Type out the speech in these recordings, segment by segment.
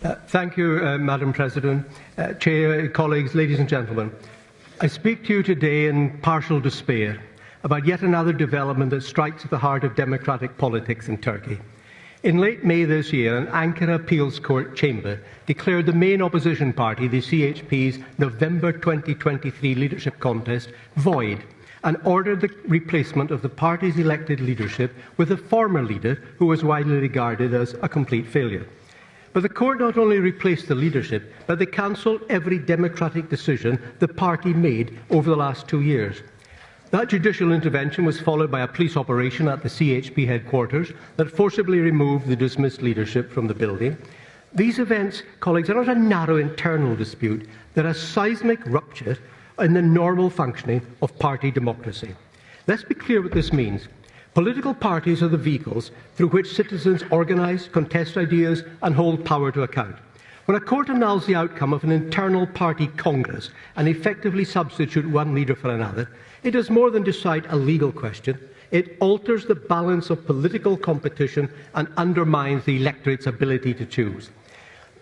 Thank you, Madam President, Chair, colleagues, ladies and gentlemen. I speak to you today in partial despair about yet another development that strikes at the heart of democratic politics in Turkey. In late May this year, an Ankara Appeals Court chamber declared the main opposition party, the CHP's November 2023 leadership contest, void and ordered the replacement of the party's elected leadership with a former leader who was widely regarded as a complete failure. But the court not only replaced the leadership, but they cancelled every democratic decision the party made over the last 2 years. That judicial intervention was followed by a police operation at the CHP headquarters that forcibly removed the dismissed leadership from the building. These events, colleagues, are not a narrow internal dispute. They're a seismic rupture in the normal functioning of party democracy. Let's be clear what this means. Political parties are the vehicles through which citizens organise, contest ideas and hold power to account. When a court annuls the outcome of an internal party congress and effectively substitute one leader for another, it does more than decide a legal question. It alters the balance of political competition and undermines the electorate's ability to choose.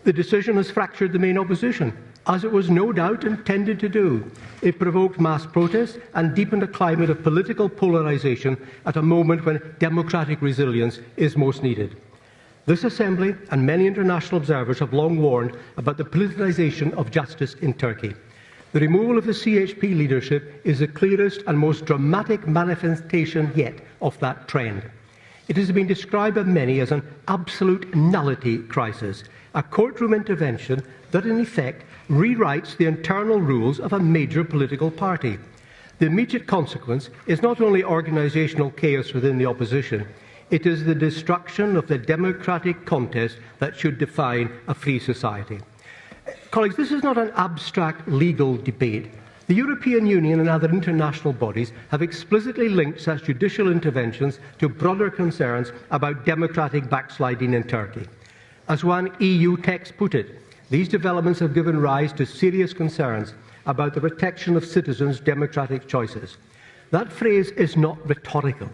The decision has fractured the main opposition, as it was no doubt intended to do. It provoked mass protests and deepened a climate of political polarisation at a moment when democratic resilience is most needed. This Assembly and many international observers have long warned about the politicisation of justice in Turkey. The removal of the CHP leadership is the clearest and most dramatic manifestation yet of that trend. It has been described by many as an absolute nullity crisis, a courtroom intervention that in effect rewrites the internal rules of a major political party. The immediate consequence is not only organisational chaos within the opposition, it is the destruction of the democratic contest that should define a free society. Colleagues, this is not an abstract legal debate. The European Union and other international bodies have explicitly linked such judicial interventions to broader concerns about democratic backsliding in Turkey. As one EU text put it, these developments have given rise to serious concerns about the protection of citizens' democratic choices. That phrase is not rhetorical.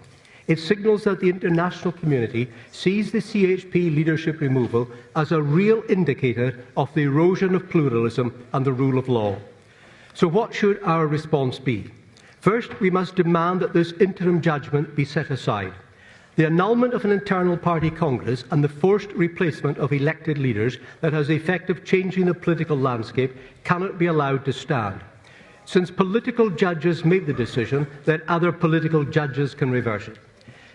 It signals that the international community sees the CHP leadership removal as a real indicator of the erosion of pluralism and the rule of law. So what should our response be? First, we must demand that this interim judgment be set aside. The annulment of an internal party congress and the forced replacement of elected leaders that has the effect of changing the political landscape cannot be allowed to stand. Since political judges made the decision, then other political judges can reverse it.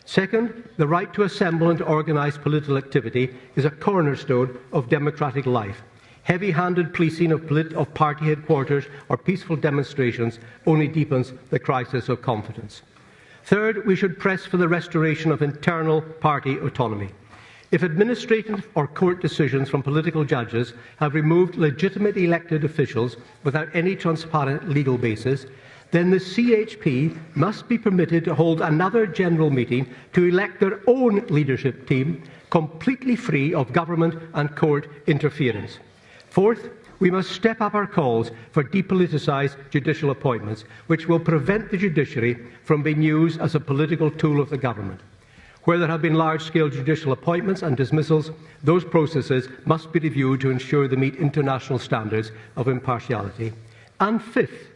Second, the right to assemble and to organise political activity is a cornerstone of democratic life. Heavy-handed policing of party headquarters or peaceful demonstrations only deepens the crisis of confidence. Third, we should press for the restoration of internal party autonomy. If administrative or court decisions from political judges have removed legitimate elected officials without any transparent legal basis, then the CHP must be permitted to hold another general meeting to elect their own leadership team, completely free of government and court interference. Fourth, we must step up our calls for depoliticised judicial appointments, which will prevent the judiciary from being used as a political tool of the government. Where there have been large-scale judicial appointments and dismissals, those processes must be reviewed to ensure they meet international standards of impartiality. And fifth,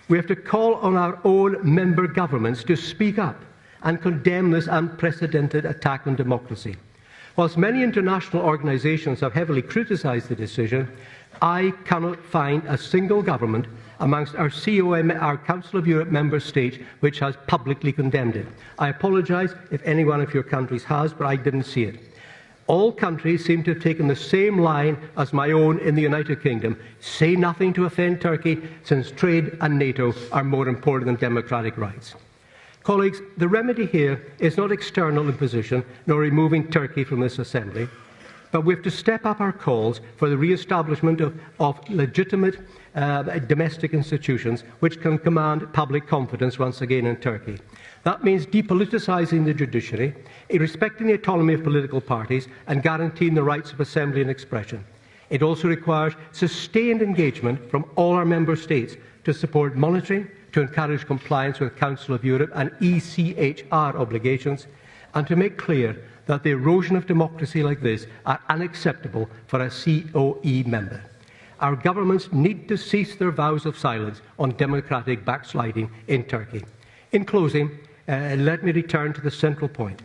we have to call on our own member governments to speak up and condemn this unprecedented attack on democracy. Whilst many international organisations have heavily criticised the decision, I cannot find a single government amongst our Council of Europe member states which has publicly condemned it. I apologise if any one of your countries has, but I didn't see it. All countries seem to have taken the same line as my own in the United Kingdom: say nothing to offend Turkey, since trade and NATO are more important than democratic rights. Colleagues, the remedy here is not external imposition nor removing Turkey from this Assembly, but we have to step up our calls for the re-establishment of legitimate domestic institutions which can command public confidence once again in Turkey. That means depoliticising the judiciary, respecting the autonomy of political parties and guaranteeing the rights of assembly and expression. It also requires sustained engagement from all our member states to support monitoring, to encourage compliance with Council of Europe and ECHR obligations, and to make clear that the erosion of democracy like this are unacceptable for a COE member. Our governments need to cease their vows of silence on democratic backsliding in Turkey. In closing, let me return to the central point.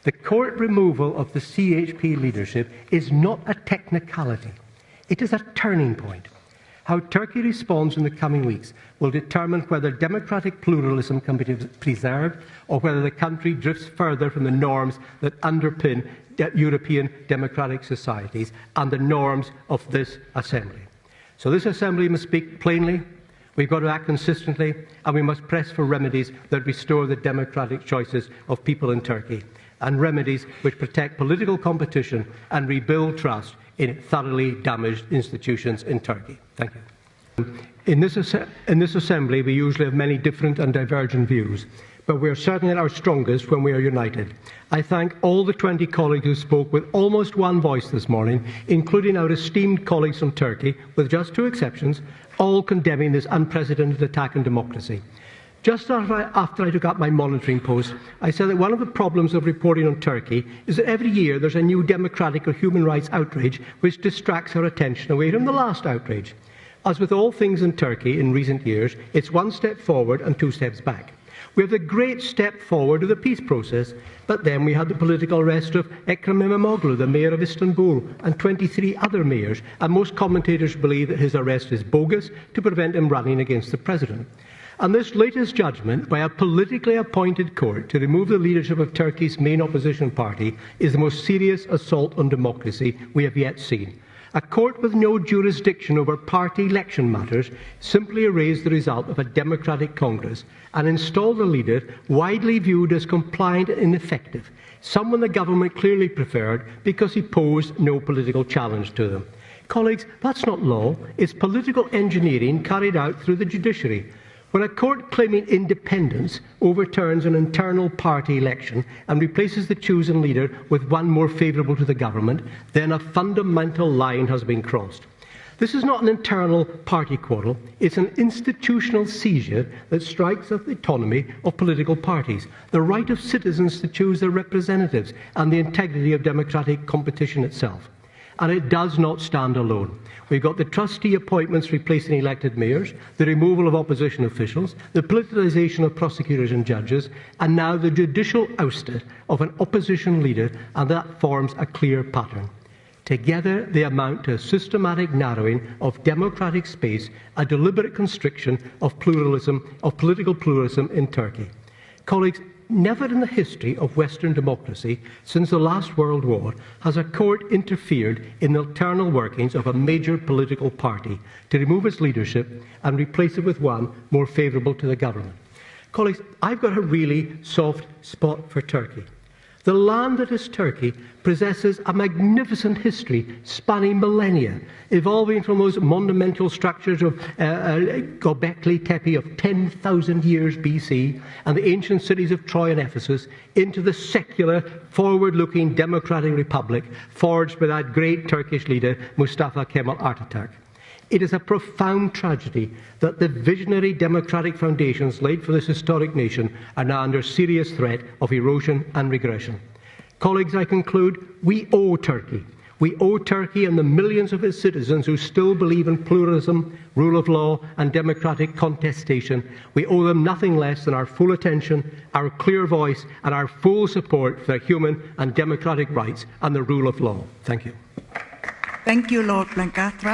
The court removal of the CHP leadership is not a technicality. It is a turning point. How Turkey responds in the coming weeks will determine whether democratic pluralism can be preserved or whether the country drifts further from the norms that underpin European democratic societies and the norms of this Assembly. So this Assembly must speak plainly, we've got to act consistently, and we must press for remedies that restore the democratic choices of people in Turkey, and remedies which protect political competition and rebuild trust in thoroughly damaged institutions in Turkey. Thank you. In this Assembly, we usually have many different and divergent views, but we are certainly at our strongest when we are united. I thank all the 20 colleagues who spoke with almost one voice this morning, including our esteemed colleagues from Turkey, with just 2 exceptions, all condemning this unprecedented attack on democracy. Just after I took up my monitoring post, I said that one of the problems of reporting on Turkey is that every year there's a new democratic or human rights outrage which distracts our attention away from the last outrage. As with all things in Turkey in recent years, it's 1 step forward and 2 steps back. We have the great step forward of the peace process, but then we had the political arrest of Ekrem İmamoğlu, the mayor of Istanbul, and 23 other mayors, and most commentators believe that his arrest is bogus to prevent him running against the president. And this latest judgment by a politically appointed court to remove the leadership of Turkey's main opposition party is the most serious assault on democracy we have yet seen. A court with no jurisdiction over party election matters simply erased the result of a democratic Congress and installed a leader widely viewed as compliant and ineffective, someone the government clearly preferred because he posed no political challenge to them. Colleagues, that's not law, it's political engineering carried out through the judiciary. When a court claiming independence overturns an internal party election and replaces the chosen leader with one more favourable to the government, then a fundamental line has been crossed. This is not an internal party quarrel, it's an institutional seizure that strikes at the autonomy of political parties, the right of citizens to choose their representatives, and the integrity of democratic competition itself. And it does not stand alone. We've got the trustee appointments replacing elected mayors, the removal of opposition officials, the politicisation of prosecutors and judges, and now the judicial ouster of an opposition leader, and that forms a clear pattern. Together, they amount to a systematic narrowing of democratic space, a deliberate constriction of pluralism, of political pluralism in Turkey. Colleagues, never in the history of Western democracy since the last World War has a court interfered in the internal workings of a major political party to remove its leadership and replace it with one more favourable to the government. Colleagues, I've got a really soft spot for Turkey. The land that is Turkey possesses a magnificent history spanning millennia, evolving from those monumental structures of Göbekli Tepe of 10,000 years BC and the ancient cities of Troy and Ephesus into the secular, forward-looking democratic republic forged by that great Turkish leader, Mustafa Kemal Atatürk. It is a profound tragedy that the visionary democratic foundations laid for this historic nation are now under serious threat of erosion and regression. Colleagues, I conclude, we owe Turkey. We owe Turkey and the millions of its citizens who still believe in pluralism, rule of law and democratic contestation. We owe them nothing less than our full attention, our clear voice and our full support for their human and democratic rights and the rule of law. Thank you. Thank you, Lord Blancathra.